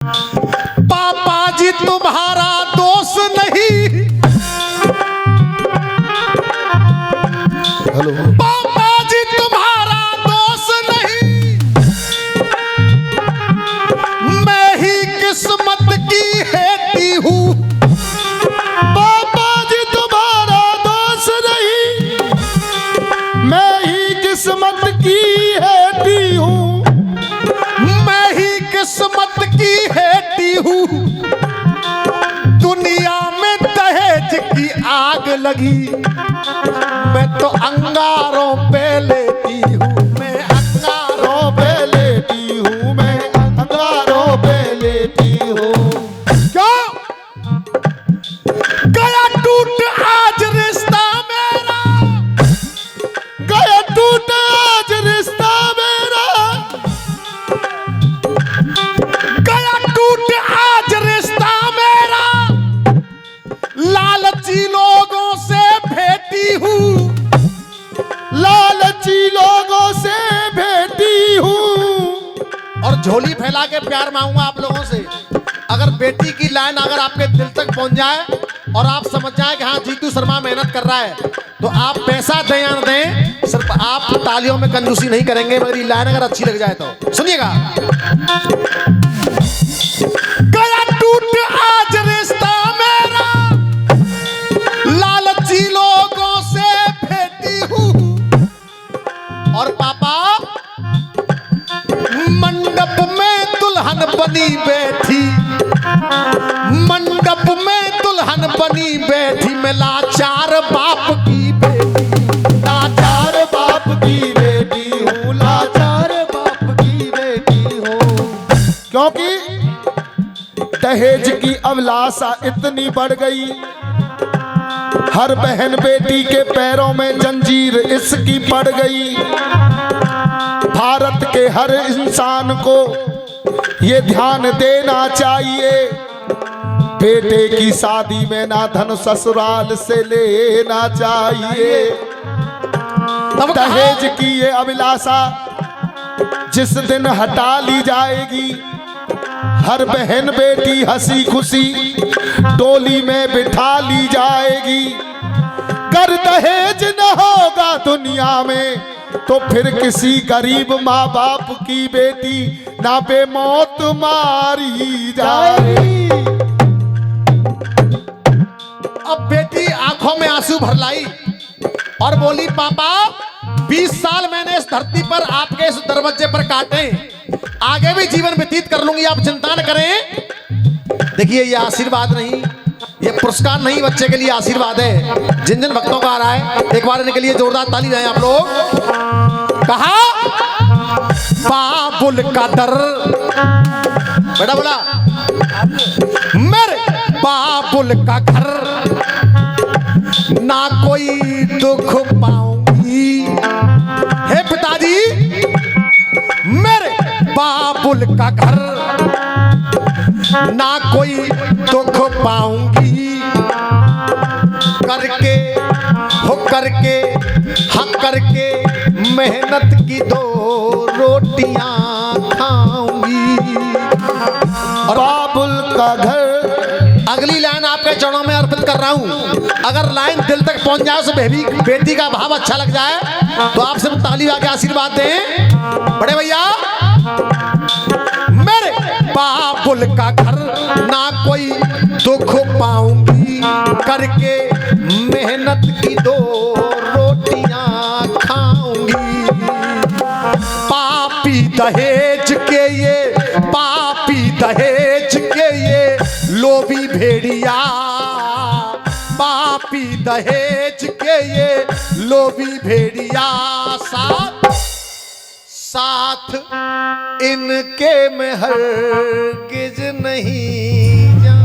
पापा जी तुम्हारा दोष नहीं, हेलो, पापा जी तुम्हारा दोष नहीं, मैं ही किस्मत की हेती हूँ। पापा जी तुम्हारा दोष नहीं, मैं ही किस्मत की हेती हूँ, मैं ही किस्मत की हेती हूँ। दुनिया में दहेज की आग लगी, मैं तो अंगारों पे लेती हूँ, मैं अंगारों पे लेती हूँ, मैं अंगारों पे लेती हूँ। क्यों गया टूट आज रिश्ता मेरा, गया टूट आज रिश्ता मेरा, गया टूट आज रिश्ता मेरा। लालची लोगों से भेटी हूँ, लालची लोगों से भेटी हूँ। और झोली फैला के प्यार मांगूंगा आप लोगों से। अगर बेटी की लाइन अगर आपके दिल तक पहुंच जाए और आप समझ जाए कि हाँ जीतू शर्मा मेहनत कर रहा है, तो आप पैसा दें या न दें, सिर्फ आप तालियों में कंजूसी नहीं करेंगे, मगर ये लाइन अगर अच्छी लग जाए तो सुनिएगा। गया टूट आज रिश्ता मेरा, लालची लोगों से भेटी हूँ। और पापा मंडप में दुल्हन बनी बैठी, मंडप में दुल्हन बनी बैठी, मैं लाचार बाप की बेटी, लाचार बाप की बेटी हूँ, लाचार बाप की बेटी हूँ। क्योंकि दहेज की अभिलाषा इतनी बढ़ गई, हर बहन बेटी के पैरों में जंजीर इसकी पड़ गई। भारत के हर इंसान को ये ध्यान देना चाहिए, बेटे की शादी में ना धन ससुराल से लेना चाहिए। दहेज की ये अभिलाषा जिस दिन हटा ली जाएगी, हर बहन बेटी हंसी खुशी डोली में बिठा ली जाएगी। कर दहेज न होगा दुनिया में, तो फिर किसी गरीब माँ बाप की बेटी ना बेमौत मारी जाएगी। अब बेटी आंखों में आंसू भर लाई और बोली, पापा 20 साल मैंने इस धरती पर आपके इस दरवाजे पर काटे, आगे भी जीवन व्यतीत कर लूंगी, आप चिंता न करें। देखिए ये आशीर्वाद नहीं, ये पुरस्कार नहीं, बच्चे के लिए आशीर्वाद है। जिन जिन भक्तों का आ रहा है, एक बार इनके लिए जोरदार ताली दें आप लोग। कहा बाबुल का दर, बेटा बोला मेरे बाबुल का घर, ना कोई दुख पाऊंगी। हे पिताजी मेरे बाबुल का घर, ना कोई दुख पाऊंगी। करके हो करके हक करके मेहनत की 2 रोटियां खाऊंगी। और बाबुल का घर। अगली लाइन आपके चरणों में अर्पित कर रहा हूं। अगर लाइन दिल तक पहुंच जाए, उस बेटी का भाव अच्छा लग जाए, तो आप सिर्फ ताली बजा के आशीर्वाद दें। बड़े भैया मेरे बाबुल का घर, ना कोई दुख पाऊंगी। करके मेहनत की 2 रोटियां खाऊंगी। पापी दहेज के ये, पापी दहेज के ये लोभी भेड़िया, पापी दहेज के ये लोभी भेड़िया, साथ साथ इनके में हरगिज नहीं जा।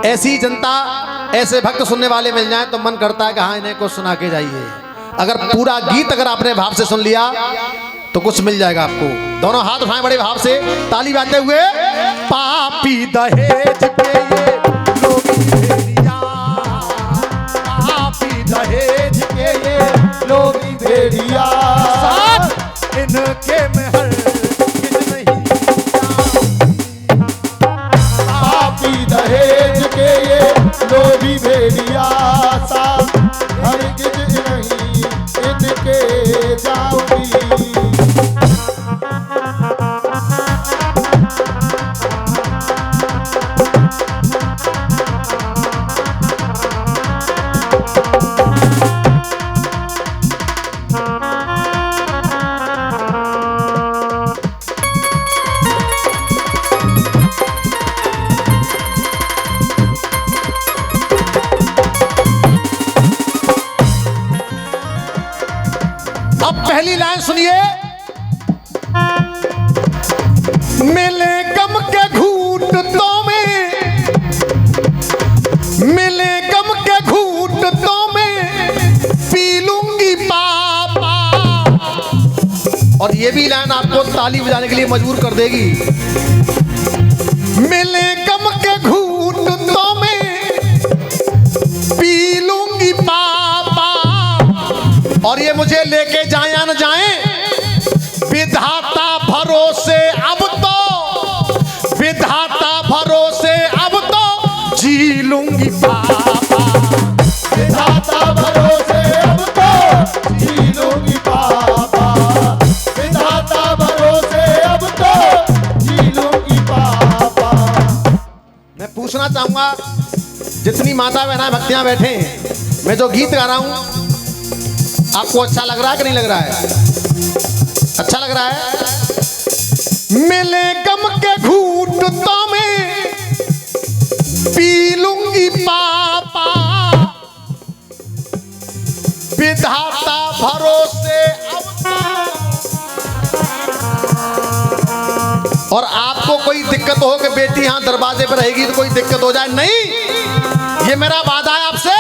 ऐसी जनता, ऐसे भक्त सुनने वाले मिल जाएं तो मन करता है कि हाँ इन्हें को सुना के जाइए। अगर पूरा गीत अगर आपने भाव से सुन लिया तो कुछ मिल जाएगा आपको। दोनों हाथ उठाएं बड़े भाव से, ताली बजाते हुए। पापी दहेज के ये लोभी भेड़िया, पापी दहेज के ये लोभी भेड़िया, साथ सुनिए, मिले गम के घूंटतों में, मिले गम के घूंटतों में पी लूंगी पापा। और ये भी लाइन आपको ताली बजाने के लिए मजबूर कर देगी। मिले गम के घूंटतों में पी लूंगी पापा। और ये मुझे लेके जाए या न जाए, विधाता भरोसे अब तो, विधाता भरोसे अब तो जी लूंगी पापा। विधाता भरोसे अब तो जी लूंगी पापा। विधाता भरोसे अब तो जी लूंगी पापा। मैं पूछना चाहूंगा, जितनी माता बहना भक्तियां बैठे हैं, मैं जो गीत गा रहा हूं आपको अच्छा लग रहा है कि नहीं लग रहा है? अच्छा लग रहा है? मिले गम के घूंटतों में पी लूंगी पापा। विधाता भरोसे अब तो। और आपको कोई दिक्कत हो कि बेटी यहां दरवाजे पर रहेगी तो कोई दिक्कत हो जाए, नहीं, ये मेरा वादा है आपसे।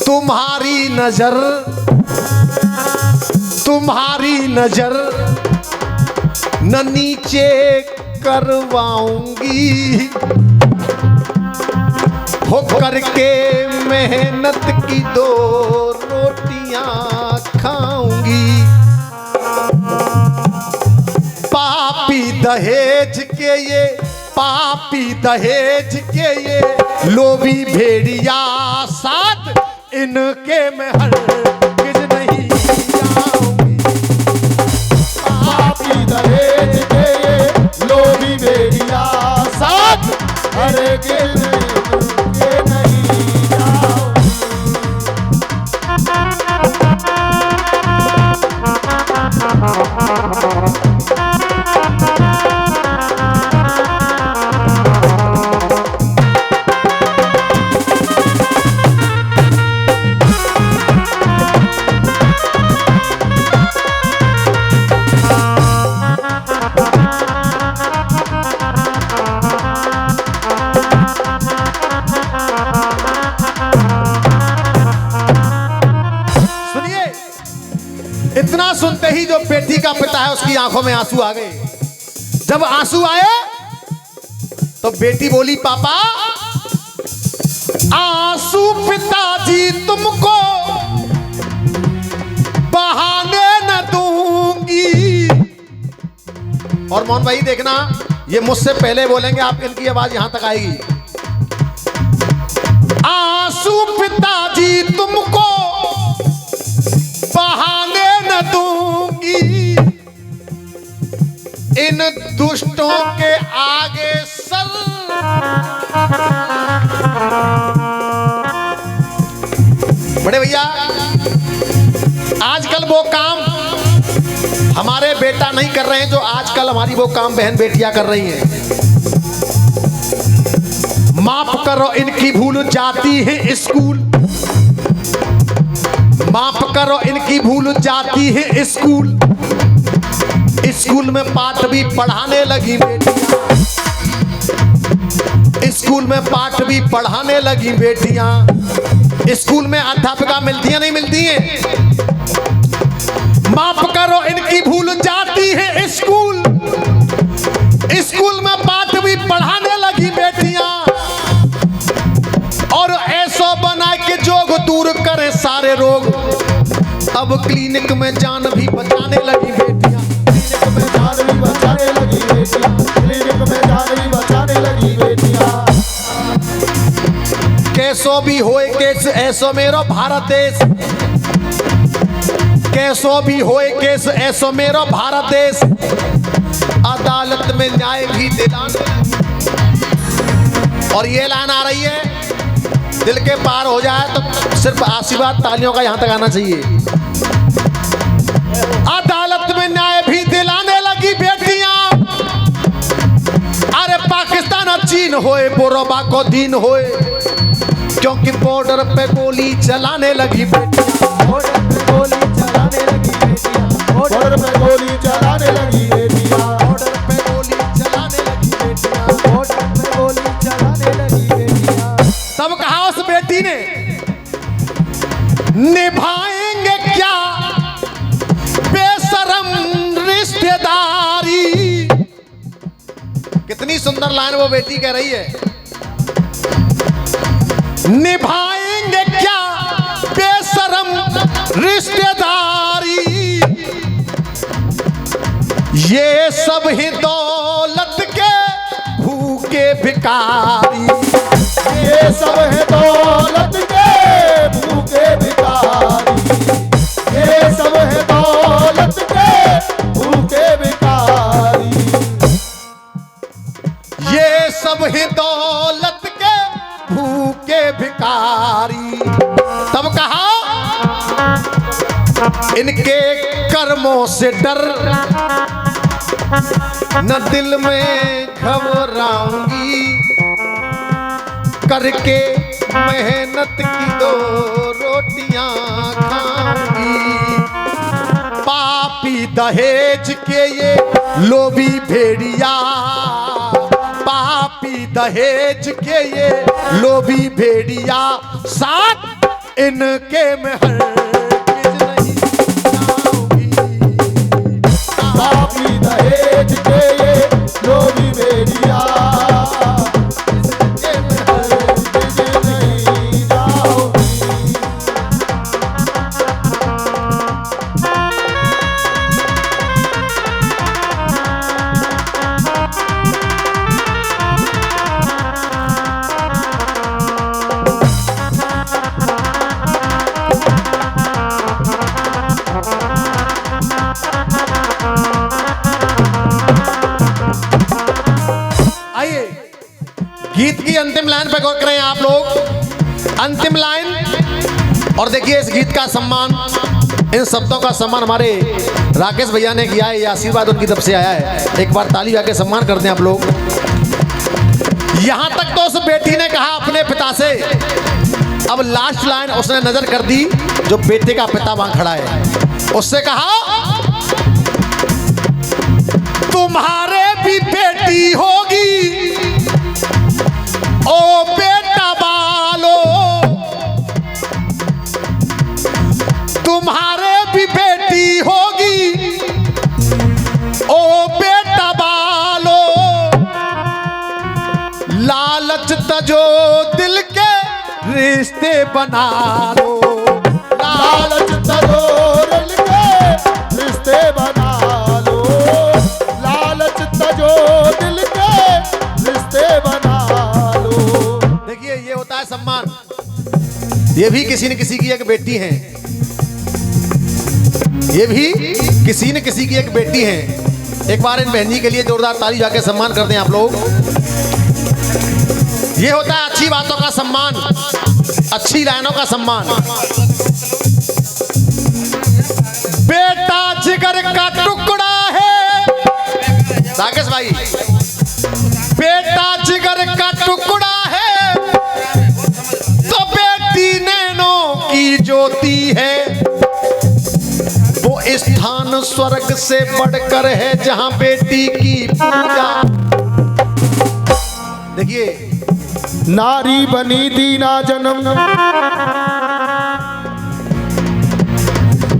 तुम्हारी नजर, तुम्हारी नजर न नीचे करवाऊंगी, हो करके मेहनत की 2 रोटियां खाऊंगी। पापी दहेज के ये, पापी दहेज के ये लोभी भेड़िया साथ, इनके में हरगिज नहीं जाऊंगी। पापी दहेज के ये लोभी भेड़िया साथ, अरे के नहीं जाऊंगी। इतना सुनते ही जो बेटी का पिता है उसकी आंखों में आंसू आ गए। जब आंसू आए तो बेटी बोली, पापा आंसू पिताजी तुमको बहाने न दूंगी। और मोहन भाई देखना, ये मुझसे पहले बोलेंगे, आप इनकी आवाज यहां तक आएगी। आंसू पिताजी तुमको बहाने न दूंगी, इन दुष्टों के आगे सर। बड़े भैया, आजकल वो काम हमारे बेटा नहीं कर रहे हैं जो आजकल हमारी वो काम बहन बेटियां कर रही हैं। माफ करो इनकी भूल जाती है स्कूल, माफ करो इनकी भूल जाती है स्कूल। स्कूल में पाठ भी पढ़ाने लगी बेटियां, स्कूल में पाठ भी पढ़ाने लगी बेटियां। स्कूल में अध्यापिका मिलती है नहीं मिलती है? माफ करो इनकी भूल जाती है स्कूल, स्कूल में पाठ भी पढ़ाने लगी बेटियां। और ऐसो बना के जोग दूर करे सारे रोग, अब क्लिनिक में जान भी बचाने लगी बेटियां, क्लिनिक में जान भी बचाने लगी बेटियां, क्लिनिक में जान भी बचाने लगी बेटियां। कैसो भी होए केस ऐसो मेरो भारत देश, कैसो भी होए केस ऐसो मेरो भारत देश, अदालत में न्याय भी दिलाने। और ये लाइन आ रही है, दिल के पार हो जाए तो सिर्फ आशीर्वाद तालियों का यहां तक आना चाहिए। अदालत में न्याय भी दिलाने लगी बेटियां। अरे पाकिस्तान और चीन होए, बोरोबा को दीन होए, क्योंकि बॉर्डर पे गोली चलाने लगी बेटियां, बॉर्डर पे गोली चलाने लगी बेटियां, कितनी सुंदर लाइन वो बेटी कह रही है, निभाएंगे क्या बेशरम रिश्तेदारी, ये सब ही दौलत के भूखे भिखारी, ये सब है दौलत के भूखे भिखारी, ये सब है दौलत के भूखे भिखारी, ये सब ही दौलत के भूखे भिखारी। तब कहा इनके कर्मों से डर न दिल में घबराऊंगी, करके मेहनत की 2 रोटियां खाऊंगी, पापी दहेज के ये लोभी भेड़िया, पापी दहेज के ये लोभी भेड़िया, साथ इनके में हरगिज नहीं जाऊंगी, पापी दहेज के ये लोभी भेड़िया, इसके में हरगिज नहीं जाऊंगी। आइए गीत की अंतिम लाइन पे गौर करें आप लोग। अंतिम लाइन, और देखिए इस गीत का सम्मान, इन शब्दों का सम्मान हमारे राकेश भैया ने किया है, ये आशीर्वाद उनकी तरफ से आया है। एक बार ताली आके सम्मान करते हैं आप लोग। यहां तक तो उस बेटी ने कहा अपने पिता से, अब लास्ट लाइन उसने नजर कर दी जो बेटे का पिता वहां खड़ा है, उससे कहा तुम्हारे भी बेटी होगी ओ बेटा बालो, तुम्हारे भी बेटी होगी ओ बेटा बालो, लालच तजो दिल के रिश्ते बना लो, लालच तजो दिल के रिश्ते बना लो, लालच तजो दिल के रिश्ते बना लो। देखिए ये होता है सम्मान, ये भी किसी न किसी की एक बेटी है, ये भी किसी न किसी की एक बेटी है। एक बार इन बहन जी के लिए जोरदार ताली जाके सम्मान कर दें आप लोग। ये होता है अच्छी बातों का सम्मान, अच्छी लाइनों का सम्मान। बेटा जिगर का टुकड़ा है, राकेश भाई, बेटा जिगर का टुकड़ा है तो बेटी नैनों की ज्योति है, वो स्थान स्वर्ग से बढ़कर है जहां बेटी की पूजा। देखिए नारी बनी दीना जन्म,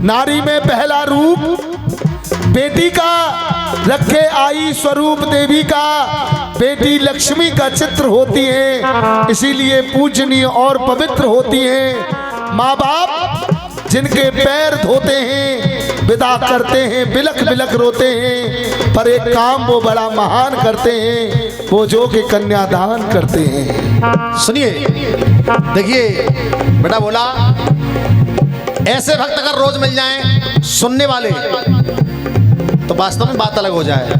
नारी में पहला रूप बेटी का रखे आई स्वरूप देवी का, बेटी लक्ष्मी का चित्र होती है, इसीलिए पूजनीय और पवित्र होती है। माँ बाप जिनके पैर धोते हैं, विदा करते हैं, बिलख बिलख रोते हैं, पर एक काम वो बड़ा महान करते हैं, वो जो कि कन्यादान करते हैं। सुनिए, देखिए बेटा बोला ऐसे भक्त अगर रोज मिल जाएं सुनने वाले तो वास्तव में बात अलग हो जाए।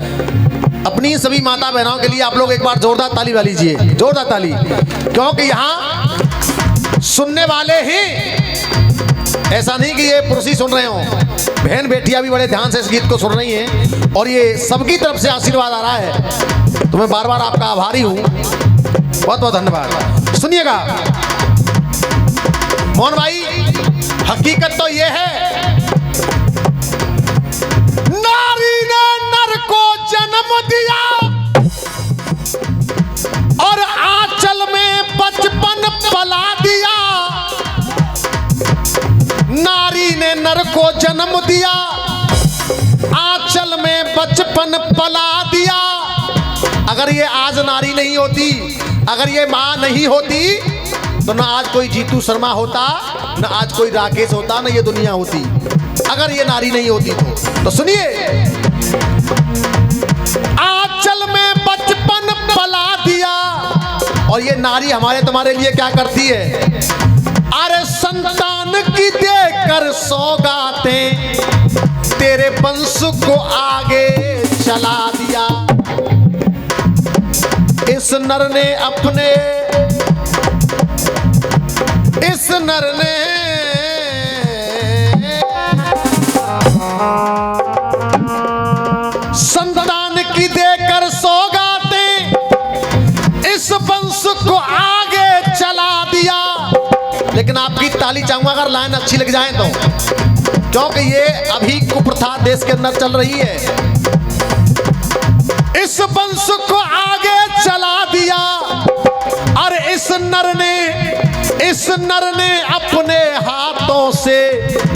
अपनी सभी माता बहनों के लिए आप लोग एक बार जोरदार ताली वाली लीजिए, जोरदार ताली, क्योंकि यहाँ सुनने वाले ही, ऐसा नहीं कि ये पुरुष ही सुन रहे हो, बहन बेटियां भी बड़े ध्यान से इस गीत को सुन रही हैं और ये सबकी तरफ से आशीर्वाद आ रहा है। तो मैं बार बार आपका आभारी हूं, बहुत बहुत धन्यवाद। सुनिएगा मोहन भाई, हकीकत तो ये है नारी ने नर को जन्म दिया और आंचल में बचपन पला दिया। नारी ने नर को जन्म दिया, आंचल में बचपन पला दिया। अगर ये आज नारी नहीं होती, अगर ये माँ नहीं होती, तो ना आज कोई जीतू शर्मा होता, ना आज कोई राकेश होता, ना ये दुनिया होती। अगर ये नारी नहीं होती तो सुनिए, आंचल में बचपन पला दिया। और ये नारी हमारे तुम्हारे लिए क्या करती है? अरे संतान की देकर सौगातें, तेरे वंश को आगे चला दिया। इस नर ने संतान की देकर सौगातें, इस वंश को आगे चला दिया। लेकिन आपकी ताली चाहूंगा अगर लाइन अच्छी लग जाए तो, क्योंकि ये अभी कुप्रथा देश के अंदर चल रही है। इस वंश को आगे चला दिया और इस नर ने अपने हाथों से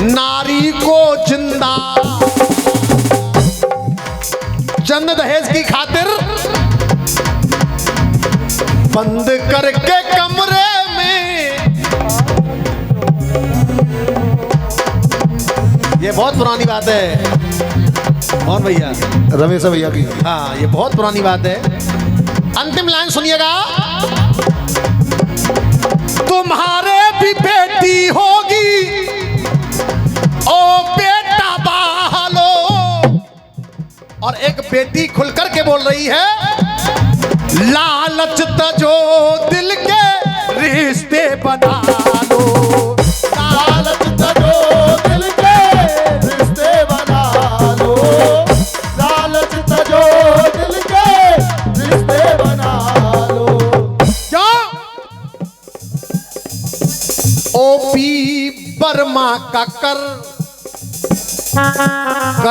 नारी को जिंदा, चंद दहेज की खातिर बंद करके कमरे में। ये बहुत पुरानी बात है कौन भैया, रमेश भैया की। हाँ ये बहुत पुरानी बात है। अंतिम लाइन सुनिएगा, तुम्हारे भी बेटी होगी ओ बेटा बालो। और एक बेटी खुलकर के बोल रही है, लालच तजो दिल के रिश्ते बना लो। लालच तजो दिल के रिश्ते बना लो, लालच तजो दिल के रिश्ते बना लो। क्या ओपी वर्मा का कर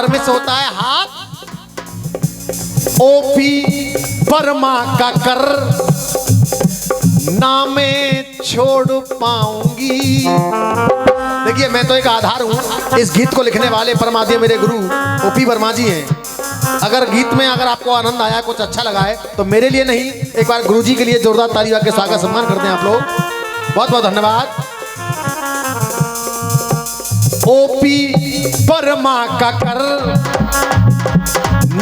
में से होता है हाथ, ओपी वर्मा का कर ना मैं छोड़ पाऊंगी। देखिए मैं तो एक आधार हूं, इस गीत को लिखने वाले परमात्मा मेरे गुरु ओपी वर्मा जी हैं। अगर गीत में अगर आपको आनंद आया, कुछ अच्छा लगा है, तो मेरे लिए नहीं, एक बार गुरु जी के लिए जोरदार तालियों के साथ सम्मान करते हैं आप लोग। बहुत बहुत धन्यवाद। ओपी वर्मा का कर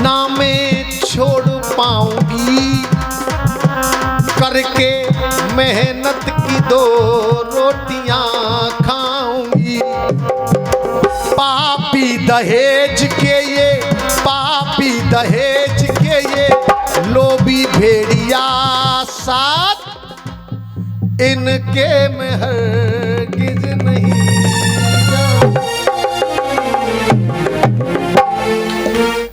ना मैं छोड़ पाऊंगी, करके मेहनत की 2 रोटियां खाऊंगी। पापी दहेज के ये लोभी भेड़िया साथ, इनके में हरगिज नहीं